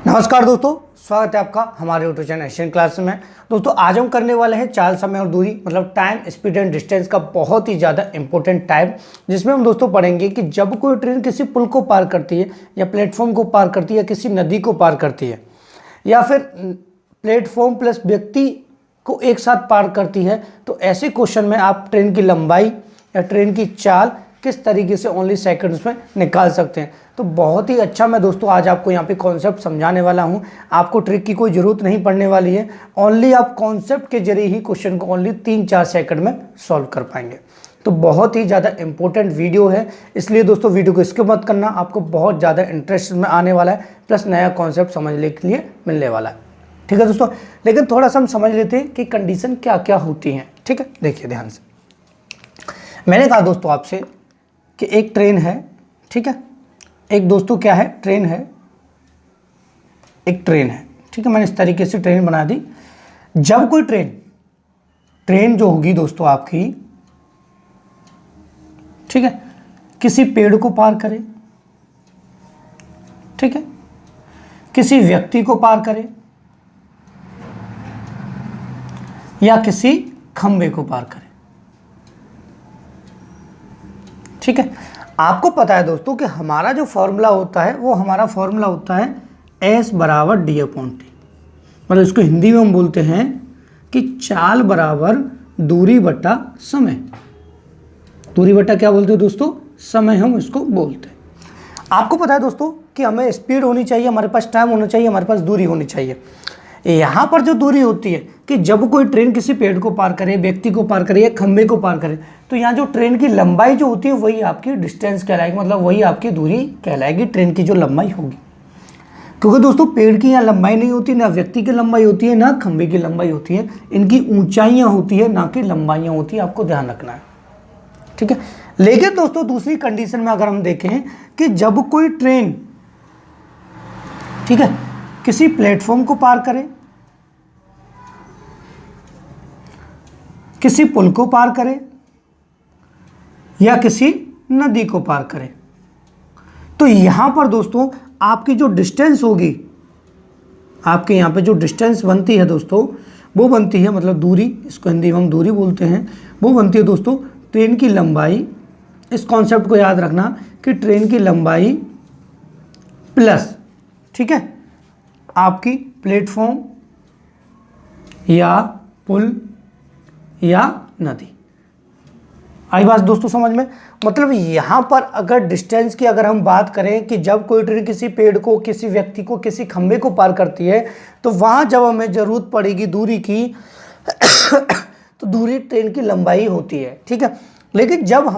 नमस्कार दोस्तों, स्वागत है आपका हमारे यूट्यूब चैनल एशियन क्लास में। दोस्तों आज हम करने वाले हैं चाल, समय और दूरी मतलब टाइम, स्पीड एंड डिस्टेंस का बहुत ही ज़्यादा इंपॉर्टेंट टाइम, जिसमें हम दोस्तों पढ़ेंगे कि जब कोई ट्रेन किसी पुल को पार करती है या प्लेटफॉर्म को पार करती है या किसी नदी को पार करती है या फिर प्लेटफॉर्म प्लस व्यक्ति को एक साथ पार करती है, तो ऐसे क्वेश्चन में आप ट्रेन की लंबाई या ट्रेन की चाल किस तरीके से ओनली सेकंड्स में निकाल सकते हैं। तो बहुत ही अच्छा मैं दोस्तों आज आपको यहाँ पे कॉन्सेप्ट समझाने वाला हूँ। आपको ट्रिक की कोई ज़रूरत नहीं पड़ने वाली है, ओनली आप कॉन्सेप्ट के जरिए ही क्वेश्चन को ओनली 3-4 सेकंड में सॉल्व कर पाएंगे। तो बहुत ही ज़्यादा इंपॉर्टेंट वीडियो है, इसलिए दोस्तों वीडियो को स्किप मत करना। आपको बहुत ज़्यादा इंटरेस्ट में आने वाला है, प्लस नया कॉन्सेप्ट समझने के लिए मिलने वाला है। ठीक है दोस्तों, लेकिन थोड़ा सा हम समझ लेते हैं कि कंडीशन क्या क्या होती हैं। ठीक है, देखिए ध्यान से। मैंने कहा दोस्तों आपसे कि एक ट्रेन है, ठीक है, एक दोस्तों क्या है, ट्रेन है, एक ट्रेन है। ठीक है, मैंने इस तरीके से ट्रेन बना दी। जब कोई ट्रेन जो होगी दोस्तों आपकी, ठीक है, किसी पेड़ को पार करे, ठीक है, किसी व्यक्ति को पार करे या किसी खंबे को पार करे। ठीक है, आपको पता है दोस्तों कि हमारा जो फॉर्मूला होता है वो हमारा फॉर्मूला होता है S बराबर D अपॉन टी। मतलब इसको हिंदी में हम बोलते हैं कि चाल बराबर दूरी बटा समय। दूरी बटा क्या बोलते हैं दोस्तों? समय हम इसको बोलते हैं। आपको पता है दोस्तों कि हमें स्पीड होनी चाहिए, हमारे पास टाइम होना चाहिए, हमारे पास दूरी होनी चाहिए। यहाँ पर जो दूरी होती है कि जब कोई ट्रेन किसी पेड़ को पार करे, व्यक्ति को पार करे या खंबे को पार करे, तो यहाँ जो ट्रेन की लंबाई जो होती है वही आपकी डिस्टेंस कहलाएगी, मतलब वही आपकी दूरी कहलाएगी, ट्रेन की जो लंबाई होगी। क्योंकि दोस्तों पेड़ की यहाँ लंबाई नहीं होती, ना व्यक्ति की लंबाई होती है, ना खंबे की लंबाई होती है, इनकी ऊंचाइयाँ होती है, ना कि लंबाइयाँ होती है। आपको ध्यान रखना है, ठीक है। लेकिन दोस्तों दूसरी कंडीशन में अगर हम देखें कि जब कोई ट्रेन, ठीक है, किसी प्लेटफॉर्म को पार करे, किसी पुल को पार करे या किसी नदी को पार करे, तो यहां पर दोस्तों आपकी जो डिस्टेंस होगी, आपके यहां पे जो डिस्टेंस बनती है दोस्तों, वो बनती है, मतलब दूरी, इसको हिंदी में हम दूरी बोलते हैं, वो बनती है दोस्तों ट्रेन की लंबाई। इस कॉन्सेप्ट को याद रखना कि ट्रेन की लंबाई प्लस, ठीक है, आपकी प्लेटफॉर्म या पुल या नदी। आई बात दोस्तों समझ में? मतलब यहाँ पर अगर डिस्टेंस की अगर हम बात करें कि जब कोई ट्रेन किसी पेड़ को, किसी व्यक्ति को, किसी खंबे को पार करती है, तो वहाँ जब हमें ज़रूरत पड़ेगी दूरी की तो दूरी ट्रेन की लंबाई होती है, ठीक है। लेकिन जब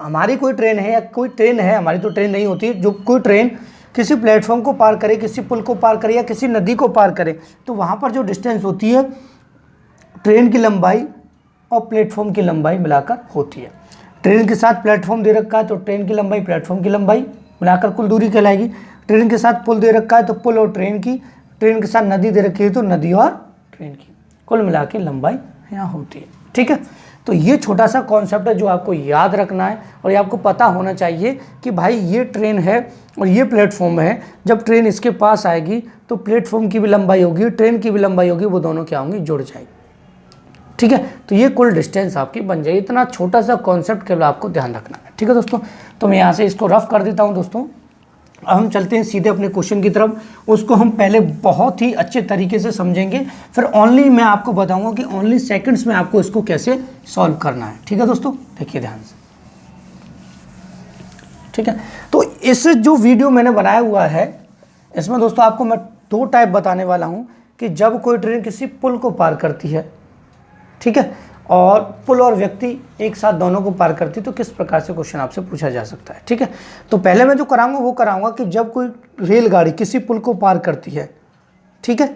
हमारी कोई ट्रेन है या कोई ट्रेन है, हमारी तो ट्रेन नहीं होती, जो कोई ट्रेन किसी प्लेटफॉर्म को पार करे, किसी पुल को पार करे या किसी नदी को पार करे, तो वहाँ पर जो डिस्टेंस होती है ट्रेन की लंबाई और प्लेटफॉर्म की लंबाई मिलाकर होती है। ट्रेन के साथ प्लेटफॉर्म दे रखा है तो ट्रेन की लंबाई, प्लेटफॉर्म की लंबाई मिलाकर कुल दूरी कहलाएगी। ट्रेन के साथ पुल दे रखा है तो पुल और ट्रेन की, ट्रेन के साथ नदी दे रखी है तो नदी और ट्रेन की, कुल मिला के लंबाई यहाँ होती है, ठीक है। तो ये छोटा सा कॉन्सेप्ट है जो आपको याद रखना है और ये आपको पता होना चाहिए कि भाई ये ट्रेन है और ये प्लेटफॉर्म है। जब ट्रेन इसके पास आएगी तो प्लेटफॉर्म की भी लंबाई होगी, ट्रेन की भी लंबाई होगी, वो दोनों क्या होंगी, जुड़ जाएगी, ठीक है। तो ये कुल डिस्टेंस आपकी बन जाएगी। इतना छोटा सा कॉन्सेप्ट केवल आपको ध्यान रखना है, ठीक है दोस्तों। तो मैं यहाँ से इसको रफ कर देता हूँ दोस्तों। अब हम चलते हैं सीधे अपने क्वेश्चन की तरफ। उसको हम पहले बहुत ही अच्छे तरीके से समझेंगे, फिर ओनली मैं आपको बताऊंगा कि ओनली सेकंड्स में आपको इसको कैसे सॉल्व करना है, ठीक है दोस्तों। देखिए ध्यान से, ठीक है। तो इस जो वीडियो मैंने बनाया हुआ है, इसमें दोस्तों आपको मैं 2 टाइप बताने वाला हूँ कि जब कोई ट्रेन किसी पुल को पार करती है, ठीक है, और पुल और व्यक्ति एक साथ दोनों को पार करती है, तो किस प्रकार से क्वेश्चन आपसे पूछा जा सकता है, ठीक है। तो पहले मैं जो कराऊंगा वो कराऊंगा कि जब कोई रेलगाड़ी किसी पुल को पार करती है, ठीक है,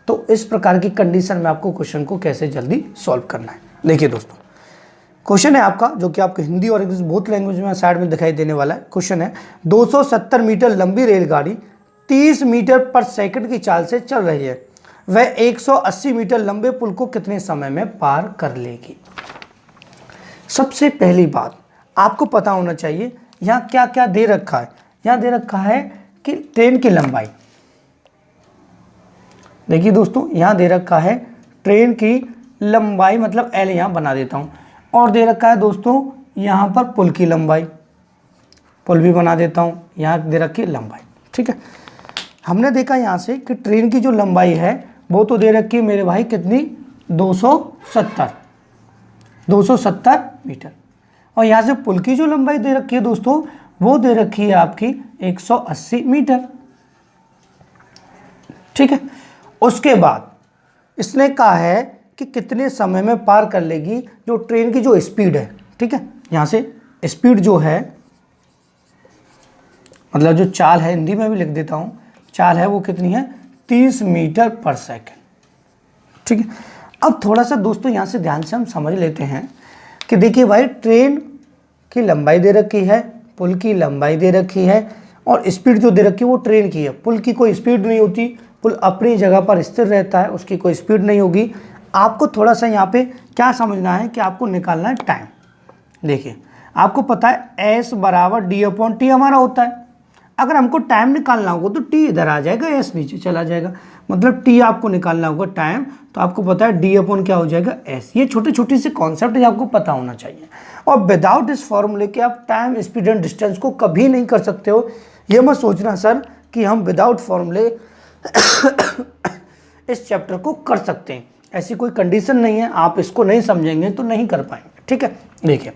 तो इस प्रकार की कंडीशन में आपको क्वेश्चन को कैसे जल्दी सॉल्व करना है। देखिए दोस्तों, क्वेश्चन है आपका जो कि आपको हिंदी और इंग्लिश बोथ लैंग्वेज में साइड में दिखाई देने वाला है। क्वेश्चन है 270 मीटर लंबी रेलगाड़ी 30 मीटर पर सेकंड की चाल से चल रही है, वह 180 मीटर लंबे पुल को कितने समय में पार कर लेगी। सबसे पहली बात आपको पता होना चाहिए यहाँ क्या क्या दे रखा है। यहाँ दे रखा है कि ट्रेन की लंबाई, देखिए दोस्तों यहाँ दे रखा है ट्रेन की लंबाई, मतलब एल यहाँ बना देता हूँ, और दे रखा है दोस्तों यहाँ पर पुल की लंबाई, पुल भी बना देता हूँ, यहाँ दे रखी है लंबाई। ठीक है, हमने देखा यहाँ से कि ट्रेन की जो लंबाई है वो तो दे रखी है मेरे भाई कितनी, 270 मीटर, और यहाँ से पुल की जो लंबाई दे रखी है दोस्तों वो दे रखी है आपकी 180 मीटर। ठीक है, उसके बाद इसने कहा है कि कितने समय में पार कर लेगी जो ट्रेन की जो स्पीड है। ठीक है, यहाँ से स्पीड जो है, मतलब जो चाल है, हिंदी में भी लिख देता हूँ, चाल है वो कितनी है, 30 मीटर पर सेकंड। ठीक है, अब थोड़ा सा दोस्तों यहाँ से ध्यान से हम समझ लेते हैं कि देखिए भाई ट्रेन की लंबाई दे रखी है, पुल की लंबाई दे रखी है, और स्पीड जो दे रखी है वो ट्रेन की है। पुल की कोई स्पीड नहीं होती, पुल अपनी जगह पर स्थिर रहता है, उसकी कोई स्पीड नहीं होगी। आपको थोड़ा सा यहाँ पे क्या समझना है कि आपको निकालना है टाइम। देखिए आपको पता है S बराबर D/T हमारा होता है। अगर हमको टाइम निकालना होगा तो T इधर आ जाएगा, S नीचे चला जाएगा, मतलब T आपको निकालना होगा टाइम, तो आपको पता है D/ क्या हो जाएगा, S। ये छोटी छोटी सी कॉन्सेप्ट है, आपको पता होना चाहिए। और विदाउट इस फॉर्मूले के आप टाइम, स्पीड एंड डिस्टेंस को कभी नहीं कर सकते हो। ये मत सोचना सर कि हम विदाउट फॉर्मूले इस चैप्टर को कर सकते हैं, ऐसी कोई कंडीशन नहीं है। आप इसको नहीं समझेंगे तो नहीं कर पाएंगे। ठीक है, देखिए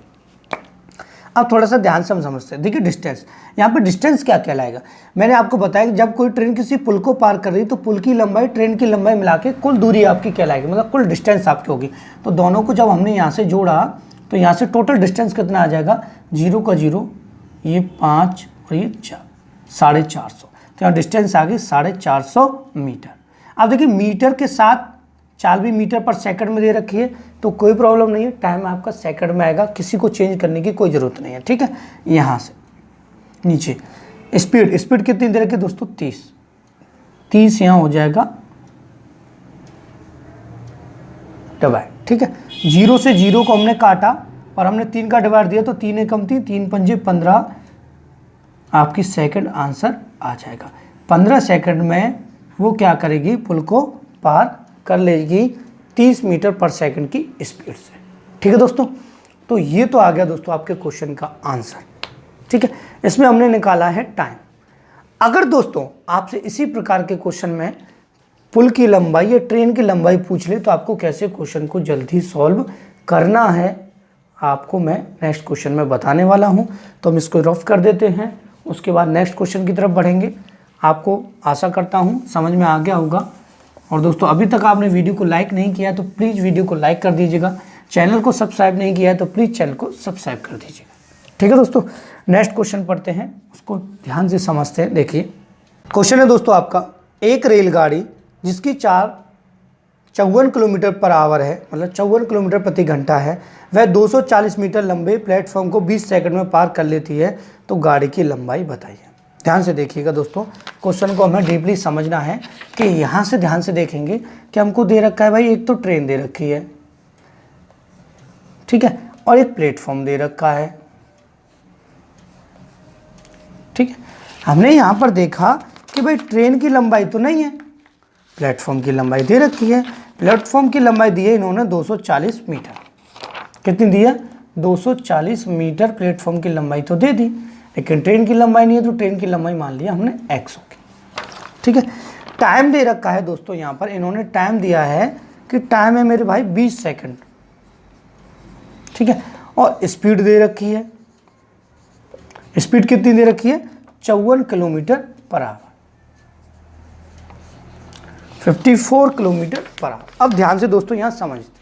अब थोड़ा सा ध्यान से हम समझते हैं। देखिए डिस्टेंस, यहाँ पे डिस्टेंस क्या कहलाएगा, मैंने आपको बताया कि जब कोई ट्रेन किसी पुल को पार कर रही है तो पुल की लंबाई ट्रेन की लंबाई मिला के कुल दूरी आपकी कहलाएगी, मतलब कुल डिस्टेंस आपकी होगी। तो दोनों को जब हमने यहाँ से जोड़ा तो यहाँ से टोटल डिस्टेंस कितना आ जाएगा, 0 का 0, ये 5 और ये 4, 450। तो यहाँ डिस्टेंस आ गई 450 मीटर। अब देखिए मीटर के साथ चाल भी मीटर पर सेकंड में दे रखी है, तो कोई प्रॉब्लम नहीं है, टाइम आपका सेकंड में आएगा, किसी को चेंज करने की कोई ज़रूरत नहीं है। ठीक है, यहाँ से नीचे स्पीड कितनी दे रखी है दोस्तों, 30 यहाँ हो जाएगा डिवाइड। ठीक है, 0 से 0 को हमने काटा और हमने 3 का डिवाइड दिया, तो 3 एकम 3, 3 पंजे 15 आपकी सेकंड आंसर आ जाएगा। 15 सेकंड में वो क्या करेगी, पुल को पार कर लेगी 30 मीटर पर सेकंड की स्पीड से। ठीक है दोस्तों, तो ये तो आ गया दोस्तों आपके क्वेश्चन का आंसर। ठीक है, इसमें हमने निकाला है टाइम। अगर दोस्तों आपसे इसी प्रकार के क्वेश्चन में पुल की लंबाई या ट्रेन की लंबाई पूछ ले तो आपको कैसे क्वेश्चन को जल्दी सॉल्व करना है आपको मैं नेक्स्ट क्वेश्चन में बताने वाला हूं। तो हम इसको रफ कर देते हैं, उसके बाद नेक्स्ट क्वेश्चन की तरफ बढ़ेंगे। आपको आशा करता हूं समझ में आ गया होगा। और दोस्तों अभी तक आपने वीडियो को लाइक नहीं किया तो प्लीज़ वीडियो को लाइक कर दीजिएगा, चैनल को सब्सक्राइब नहीं किया है तो प्लीज़ चैनल को सब्सक्राइब कर दीजिएगा। ठीक है दोस्तों, नेक्स्ट क्वेश्चन पढ़ते हैं, उसको ध्यान से समझते हैं। देखिए क्वेश्चन है दोस्तों आपका, एक रेलगाड़ी जिसकी 54 किलोमीटर पर आवर है, मतलब 54 किलोमीटर प्रति घंटा है, वह 240 मीटर लंबे प्लेटफॉर्म को 20 सेकंड में पार कर लेती है, तो गाड़ी की लंबाई बताइए। ध्यान से देखिएगा दोस्तों, क्वेश्चन को हमें डीपली समझना है कि यहाँ से ध्यान से देखेंगे कि हमको दे रखा है भाई, एक तो ट्रेन दे रखी है, ठीक है, और एक प्लेटफॉर्म दे रखा है। ठीक है, हमने यहाँ पर देखा कि भाई ट्रेन की लंबाई तो नहीं है, प्लेटफॉर्म की लंबाई दे रखी है। प्लेटफॉर्म की लंबाई दी है इन्होंने 240 मीटर। कितनी दी है, 240 मीटर प्लेटफॉर्म की लंबाई तो दे दी, लेकिन ट्रेन की लंबाई नहीं है, तो ट्रेन की लंबाई मान लिया हमने x होगी। ठीक है, टाइम दे रखा है दोस्तों, यहाँ पर इन्होंने टाइम दिया है कि टाइम है मेरे भाई 20 सेकंड। ठीक है, और स्पीड दे रखी है, स्पीड कितनी दे रखी है, 54 kilometre per hour, 54 kilometre per hour. अब ध्यान से दोस्तों यहाँ समझते,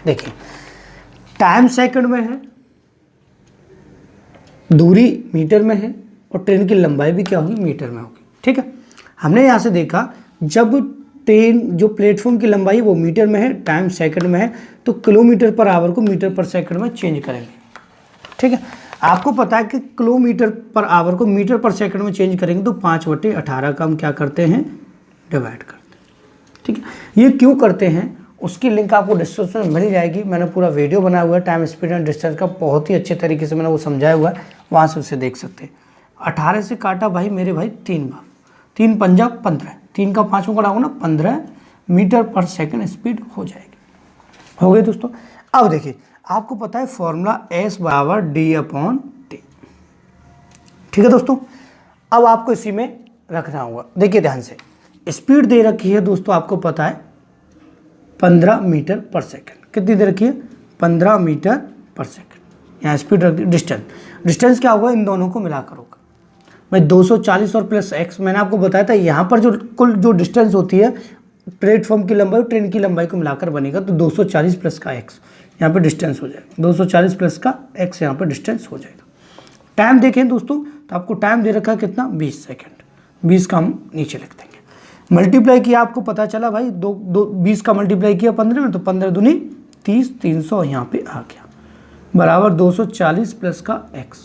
देखिए टाइम सेकंड में है, दूरी मीटर में है, और ट्रेन की लंबाई भी क्या होगी, मीटर में होगी। ठीक है, हमने यहाँ से देखा जब ट्रेन जो प्लेटफॉर्म की लंबाई है वो मीटर में है, टाइम सेकंड में है, तो किलोमीटर पर आवर को मीटर पर सेकंड में चेंज करेंगे। ठीक है, आपको पता है कि किलोमीटर पर आवर को मीटर पर सेकंड में चेंज करेंगे तो 5/18 का हम क्या करते हैं, डिवाइड करते हैं। ठीक है, ये क्यों करते हैं उसकी लिंक आपको डिस्क्रिप्शन में मिल जाएगी। मैंने पूरा वीडियो बनाया हुआ है टाइम, स्पीड एंड डिस्टेंस का, बहुत ही अच्छे तरीके से मैंने वो समझाया हुआ है, वहाँ से उसे देख सकते हैं। 18 से काटा भाई मेरे भाई 3 बार, 3 पंजा 15, 3 का 5 में कटा होगा ना 15 मीटर पर सेकंड स्पीड हो जाएगी। हो गए दोस्तों। अब देखिए आपको पता है फॉर्मूला S बराबर D/T, ठीक है दोस्तों। अब आपको इसी में रखना होगा। देखिए ध्यान से, स्पीड दे रखी है दोस्तों, आपको पता है 15 मीटर पर सेकंड। कितनी दे रखी है? 15 मीटर पर सेकंड। यहाँ स्पीड रख दी। डिस्टेंस क्या होगा? इन दोनों को मिलाकर होगा भाई 240 और प्लस x। मैंने आपको बताया था यहाँ पर जो कुल जो डिस्टेंस होती है प्लेटफॉर्म की लंबाई और ट्रेन की लंबाई को मिलाकर बनेगा, तो 240 प्लस का x यहाँ पे डिस्टेंस हो जाएगा, 240 प्लस का x यहाँ पे डिस्टेंस हो जाएगा। टाइम देखें दोस्तों तो आपको टाइम दे रखा है कितना? 20 सेकेंड। 20 का हम नीचे लिख देंगे। मल्टीप्लाई किया, आपको पता चला भाई 20 का मल्टीप्लाई किया 15 में, तो 15 दूनी 30, 300 यहाँ पे आ गया बराबर 240 प्लस का x।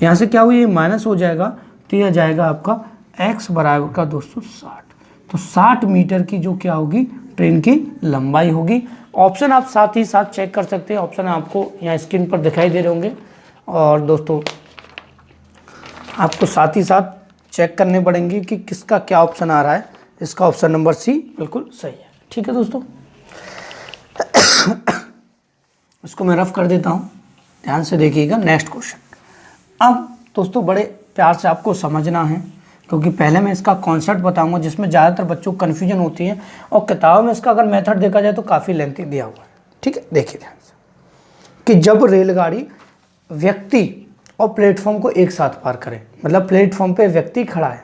यहाँ से क्या हुआ? ये माइनस हो जाएगा, तो यह जाएगा आपका x बराबर का दोस्तों 60। तो 60 मीटर की जो क्या होगी? ट्रेन की लंबाई होगी। ऑप्शन आप साथ ही साथ चेक कर सकते हैं, ऑप्शन आपको यहाँ स्क्रीन पर दिखाई दे रहे होंगे, और दोस्तों आपको साथ ही साथ चेक करने पड़ेंगे कि किसका क्या ऑप्शन आ रहा है। इसका ऑप्शन नंबर सी बिल्कुल सही है, ठीक है दोस्तों। इसको मैं रफ कर देता हूँ, ध्यान से देखिएगा। Next question. अब दोस्तों बड़े प्यार से आपको समझना है, क्योंकि पहले मैं इसका कॉन्सेप्ट बताऊंगा जिसमें ज़्यादातर बच्चों को कन्फ्यूजन होती है, और किताबों में इसका अगर मेथड देखा जाए तो काफ़ी लेंथी दिया हुआ है, ठीक है। देखिए ध्यान से कि जब रेलगाड़ी व्यक्ति और प्लेटफॉर्म को एक साथ पार करे, मतलब प्लेटफॉर्म पे व्यक्ति खड़ा है,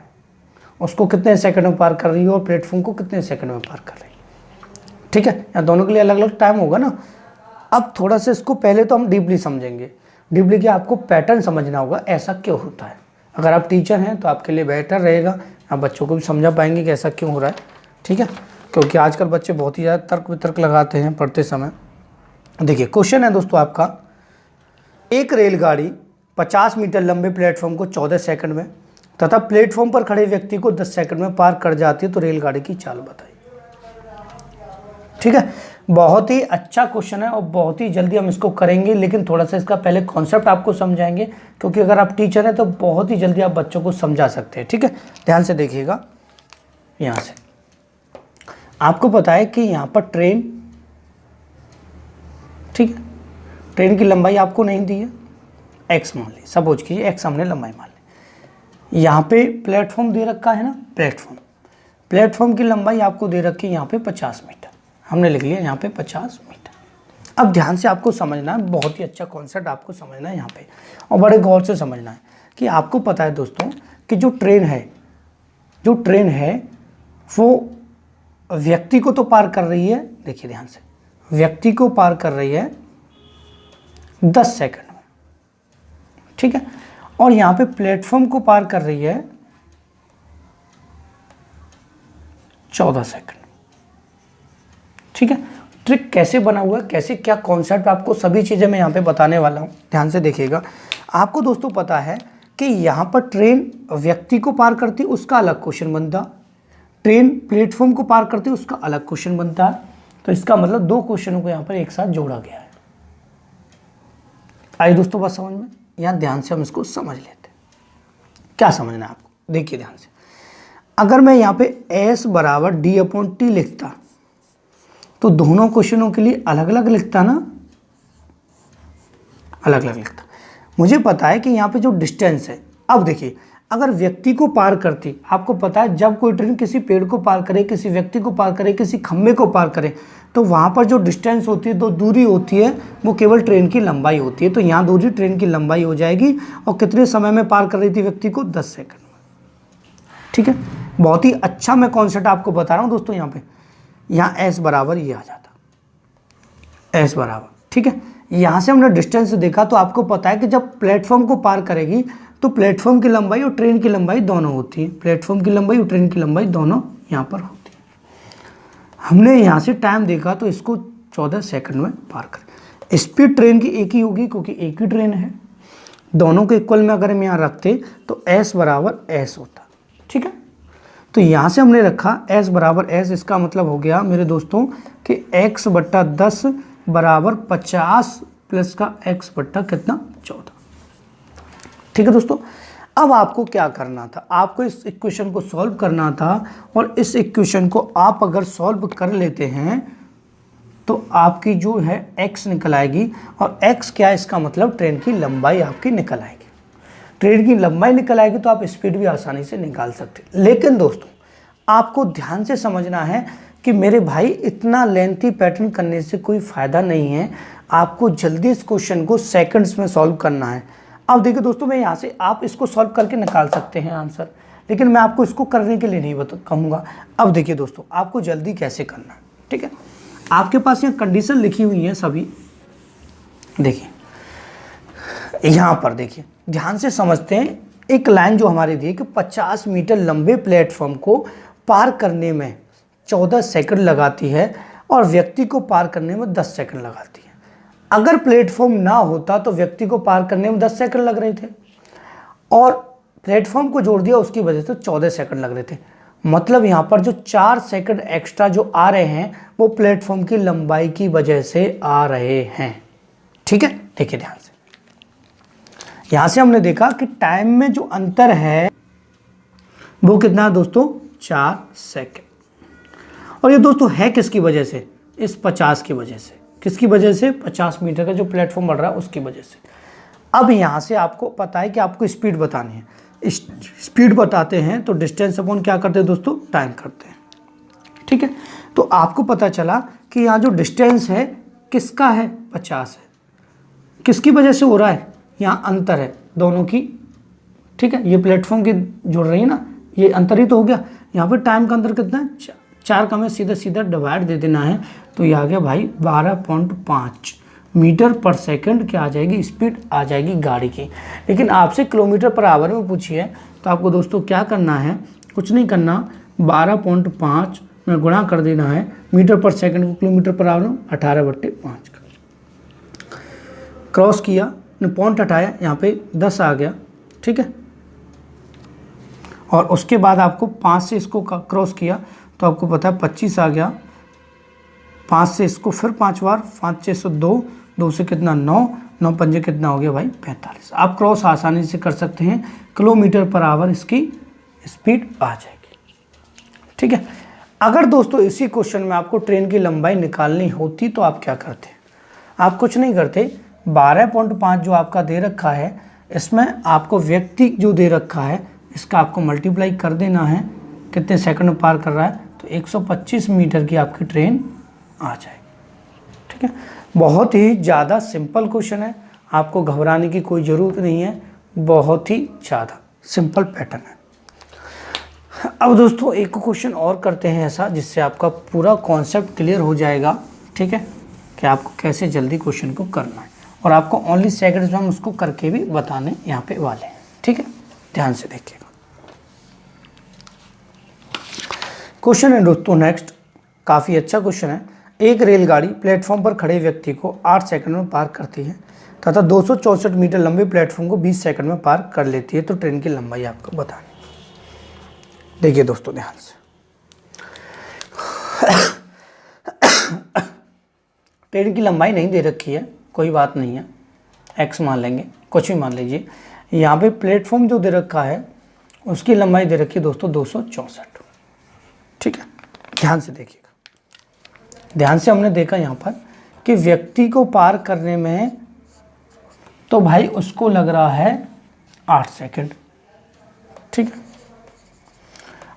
उसको कितने सेकंड में पार कर रही है और प्लेटफॉर्म को कितने सेकंड में पार कर रही है, ठीक है। या दोनों के लिए अलग अलग टाइम होगा ना। अब थोड़ा सा इसको पहले तो हम डीपली समझेंगे। डीपली क्या, आपको पैटर्न समझना होगा, ऐसा क्यों होता है। अगर आप टीचर हैं तो आपके लिए बेहतर रहेगा, आप बच्चों को भी समझा पाएंगे कि ऐसा क्यों हो रहा है, ठीक है। क्योंकि आजकल बच्चे बहुत ही ज़्यादा तर्क वितर्क लगाते हैं पढ़ते समय। देखिए क्वेश्चन है दोस्तों आपका, एक रेलगाड़ी 50 मीटर लंबे प्लेटफॉर्म को 14 सेकंड में तथा प्लेटफॉर्म पर खड़े व्यक्ति को 10 सेकंड में पार कर जाती है, तो रेलगाड़ी की चाल बताइए, ठीक है। बहुत ही अच्छा क्वेश्चन है और बहुत ही जल्दी हम इसको करेंगे, लेकिन थोड़ा सा इसका पहले कॉन्सेप्ट आपको समझाएंगे, क्योंकि अगर आप टीचर हैं तो बहुत ही जल्दी आप बच्चों को समझा सकते हैं, ठीक है। ध्यान से देखिएगा। यहाँ से आपको पता है कि यहाँ पर ट्रेन, ठीक है, ट्रेन की लंबाई आपको नहीं दी है, x मान ली, सपोज कीजिए x हमने लंबाई मान ली। यहाँ पे प्लेटफॉर्म दे रखा है ना, प्लेटफॉर्म की लंबाई आपको दे रखी है यहाँ पे 50 मीटर, हमने लिख लिया यहाँ पे 50 मीटर। अब ध्यान से आपको समझना है, बहुत ही अच्छा कॉन्सेप्ट आपको समझना है यहाँ पे, और बड़े गौर से समझना है कि आपको पता है दोस्तों कि जो ट्रेन है वो व्यक्ति को तो पार कर रही है। देखिए ध्यान से, व्यक्ति को पार कर रही है 10 सेकंड में, ठीक है, और यहाँ पे प्लेटफॉर्म को पार कर रही है 14 सेकंड, ठीक है। ट्रिक कैसे बना हुआ है, कैसे क्या कॉन्सेप्ट, आपको सभी चीज़ें मैं यहाँ पे बताने वाला हूँ, ध्यान से देखिएगा। आपको दोस्तों पता है कि यहाँ पर ट्रेन व्यक्ति को पार करती, उसका अलग क्वेश्चन बनता, ट्रेन प्लेटफॉर्म को पार करती, उसका अलग क्वेश्चन बनता है। तो इसका मतलब दो क्वेश्चनों को यहाँ पर एक साथ जोड़ा गया है। आइए दोस्तों बात समझ में, यहाँ ध्यान से हम इसको समझ लेते हैं। क्या समझना है आपको, देखिए ध्यान से। अगर मैं यहाँ पे S बराबर D/T लिखता तो दोनों क्वेश्चनों के लिए अलग अलग लिखता ना, अलग अलग लिखता। मुझे पता है कि यहाँ पे जो डिस्टेंस है, अब देखिए अगर व्यक्ति को पार करती, आपको पता है जब कोई ट्रेन किसी पेड़ को पार करे, किसी व्यक्ति को पार करे, किसी खंभे को पार करे, तो वहाँ पर जो डिस्टेंस होती है, जो दूरी होती है, वो केवल ट्रेन की लंबाई होती है। तो यहाँ दूरी ट्रेन की लंबाई हो जाएगी, और कितने समय में पार कर रही थी व्यक्ति को? 10 सेकंड में, ठीक है। बहुत ही अच्छा मैं कॉन्सेप्ट आपको बता रहा हूँ दोस्तों। यहाँ S बराबर ये आ जाता, S बराबर, ठीक है। यहाँ से हमने डिस्टेंस देखा, तो आपको पता है कि जब प्लेटफॉर्म को पार करेगी तो प्लेटफॉर्म की लंबाई और ट्रेन की लंबाई दोनों होती है, प्लेटफॉर्म की लंबाई और ट्रेन की लंबाई दोनों यहाँ पर होती है। हमने यहाँ से टाइम देखा तो इसको 14 सेकंड में पार कर। स्पीड ट्रेन की एक ही होगी, क्योंकि एक ही ट्रेन है। दोनों को इक्वल में अगर हम यहाँ रखते तो S बराबर S होता, ठीक है। तो यहाँ से हमने रखा S बराबर S, इसका मतलब हो गया मेरे दोस्तों कि x बट्टा 10 बराबर 50 प्लस का x बट्टा कितना? 14, ठीक है दोस्तों। अब आपको क्या करना था, आपको इस इक्वेशन को सॉल्व करना था, और इस इक्वेशन को आप अगर सॉल्व कर लेते हैं तो आपकी जो है x निकल आएगी, और x क्या है, इसका मतलब ट्रेन की लंबाई आपकी निकल आएगी। ट्रेन की लंबाई निकल आएगी तो आप स्पीड भी आसानी से निकाल सकते। लेकिन दोस्तों आपको ध्यान से समझना है कि मेरे भाई इतना लेंथी पैटर्न करने से कोई फ़ायदा नहीं है, आपको जल्दी इस क्वेश्चन को सेकंड्स में सॉल्व करना है। अब देखिए दोस्तों, मैं यहाँ से आप इसको सॉल्व करके निकाल सकते हैं आंसर, लेकिन मैं आपको इसको करने के लिए नहीं कहूँगा। अब देखिए दोस्तों, आपको जल्दी कैसे करना है, ठीक है। आपके पास यहाँ कंडीशन लिखी हुई है सभी, देखिए यहाँ पर देखिए, ध्यान से समझते हैं। एक लाइन जो हमारी दी कि 50 मीटर लंबे प्लेटफॉर्म को पार करने में 14 सेकंड लगाती है और व्यक्ति को पार करने में 10 सेकंड लगाती है। अगर प्लेटफॉर्म ना होता तो व्यक्ति को पार करने में 10 सेकंड लग रहे थे, और प्लेटफॉर्म को जोड़ दिया उसकी वजह से 14 सेकंड लग रहे थे। मतलब यहाँ पर जो 4 सेकंड एक्स्ट्रा जो आ रहे हैं वो प्लेटफॉर्म की लंबाई की वजह से आ रहे हैं, ठीक है। देखिए ध्यान से, यहाँ से हमने देखा कि टाइम में जो अंतर है वो कितना है दोस्तों, 4 सेकंड। और ये दोस्तों है किसकी वजह से, इस 50 की वजह से। किसकी वजह से, 50 मीटर का जो प्लेटफॉर्म बढ़ रहा है उसकी वजह से। अब यहाँ से आपको पता है कि आपको स्पीड बतानी है, स्पीड बताते हैं तो डिस्टेंस अपॉन क्या करते हैं दोस्तों, टाइम करते हैं, ठीक है। तो आपको पता चला कि यहाँ जो डिस्टेंस है किसका है, 50 है। किसकी वजह से हो रहा है, यहाँ अंतर है दोनों की, ठीक है। ये प्लेटफॉर्म की जुड़ रही है ना, ये अंतर ही तो हो गया। यहाँ पर टाइम का अंतर कितना है, 4 का हमें सीधा सीधा डिवाइड दे देना है, तो ये आ गया भाई 12.5 मीटर पर सेकंड क्या आ जाएगी, स्पीड आ जाएगी गाड़ी की। लेकिन आपसे किलोमीटर पर आवर में पूछी है तो आपको दोस्तों क्या करना है, कुछ नहीं करना, 12.5 में गुणा कर देना है मीटर पर सेकंड को किलोमीटर पर आवर में 18/5 का। क्रॉस किया, पॉइंट हटाया, यहाँ पे 10 आ गया, ठीक है। और उसके बाद आपको 5 से इसको क्रॉस किया तो आपको पता है 25 आ गया। 5 से इसको फिर 5 बार, 5 6 2, 2 से कितना 9, 9 पंजे कितना हो गया भाई 45। आप क्रॉस आसानी से कर सकते हैं, किलोमीटर पर आवर इसकी स्पीड आ जाएगी, ठीक है। अगर दोस्तों इसी क्वेश्चन में आपको ट्रेन की लंबाई निकालनी होती तो आप क्या करते, आप कुछ नहीं करते। 12.5 जो आपका दे रखा है, इसमें आपको व्यक्ति जो दे रखा है इसका आपको मल्टीप्लाई कर देना है, कितने सेकंड में पार कर रहा है, तो 125 मीटर की आपकी ट्रेन आ जाएगी, ठीक है। बहुत ही ज़्यादा सिंपल क्वेश्चन है, आपको घबराने की कोई ज़रूरत नहीं है, बहुत ही ज़्यादा सिंपल पैटर्न है। अब दोस्तों एक क्वेश्चन और करते हैं ऐसा जिससे आपका पूरा कॉन्सेप्ट क्लियर हो जाएगा, ठीक है, कि आपको कैसे जल्दी क्वेश्चन को करना है, और आपको ओनली सेकंड्स में हम उसको करके भी बताने यहाँ पे वाले हैं, ठीक है। ध्यान से देखिएगा क्वेश्चन है दोस्तों नेक्स्ट, काफ़ी अच्छा क्वेश्चन है। एक रेलगाड़ी प्लेटफॉर्म पर खड़े व्यक्ति को 8 सेकंड में पार करती है तथा 264 मीटर लंबे प्लेटफॉर्म को 20 सेकंड में पार कर लेती है, तो ट्रेन की लंबाई आपको बतानी। देखिए दोस्तों ध्यान से, ट्रेन की लंबाई नहीं दे रखी है, कोई बात नहीं है, एक्स मान लेंगे, कुछ भी मान लीजिए। यहाँ पे प्लेटफॉर्म जो दे रखा है उसकी लंबाई दे रखी है दोस्तों 264, ठीक है। ध्यान से देखिएगा, ध्यान से हमने देखा यहाँ पर कि व्यक्ति को पार करने में तो भाई उसको लग रहा है 8 सेकंड, ठीक है,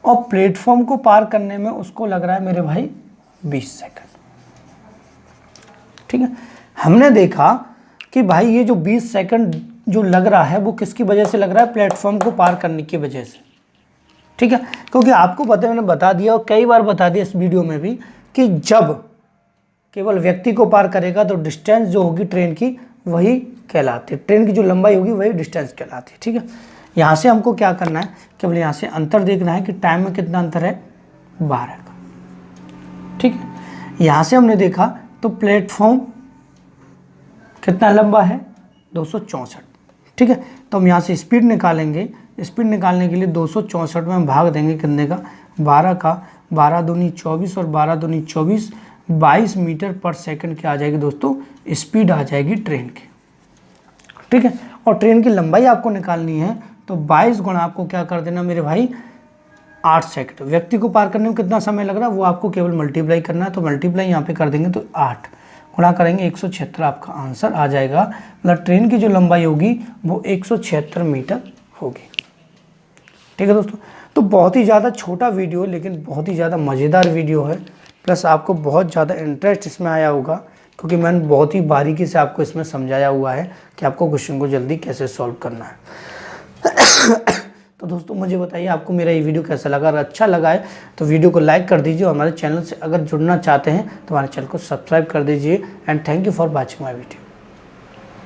और प्लेटफॉर्म को पार करने में उसको लग रहा है मेरे भाई 20 सेकंड, ठीक है। हमने देखा कि भाई ये जो 20 सेकंड जो लग रहा है वो किसकी वजह से लग रहा है, प्लेटफॉर्म को पार करने की वजह से, ठीक है। क्योंकि आपको पता है, मैंने बता दिया और कई बार बता दिया इस वीडियो में भी कि जब केवल व्यक्ति को पार करेगा तो डिस्टेंस जो होगी ट्रेन की वही कहलाती है, ट्रेन की जो लंबाई होगी वही डिस्टेंस कहलाती है, ठीक है। यहाँ से हमको क्या करना है, केवल यहाँ से अंतर देखना है कि टाइम में कितना अंतर है, 12 का, ठीक है। यहाँ से हमने देखा तो प्लेटफॉर्म कितना लंबा है, 264, ठीक है। तो हम यहाँ से स्पीड निकालेंगे, स्पीड निकालने के लिए 264 में हम भाग देंगे कितने का, 12 का, 12 दूनी 24 और 12 दूनी 24, 22 मीटर पर सेकंड क्या आ जाएगी दोस्तों, स्पीड आ जाएगी ट्रेन की, ठीक है। और ट्रेन की लंबाई आपको निकालनी है तो 22 गुणा आपको क्या कर देना मेरे भाई 8 सेकंड। व्यक्ति को पार करने में कितना समय लग रहा है वो आपको केवल मल्टीप्लाई करना है, तो मल्टीप्लाई यहाँ पे कर देंगे तो 8 गुणा करेंगे 176 आपका आंसर आ जाएगा। मतलब ट्रेन की जो लंबाई होगी वो 176 मीटर होगी। ठीक है दोस्तों, तो बहुत ही ज़्यादा छोटा वीडियो है लेकिन बहुत ही ज़्यादा मज़ेदार वीडियो है, प्लस आपको बहुत ज़्यादा इंटरेस्ट इसमें आया होगा क्योंकि मैंने बहुत ही बारीकी से आपको इसमें समझाया हुआ है कि आपको क्वेश्चन को जल्दी कैसे सॉल्व करना है। तो दोस्तों मुझे बताइए आपको मेरा ये वीडियो कैसा लगा। अगर अच्छा लगा है तो वीडियो को लाइक कर दीजिए और हमारे चैनल से अगर जुड़ना चाहते हैं तो हमारे चैनल को सब्सक्राइब कर दीजिए। And thank you for watching my video.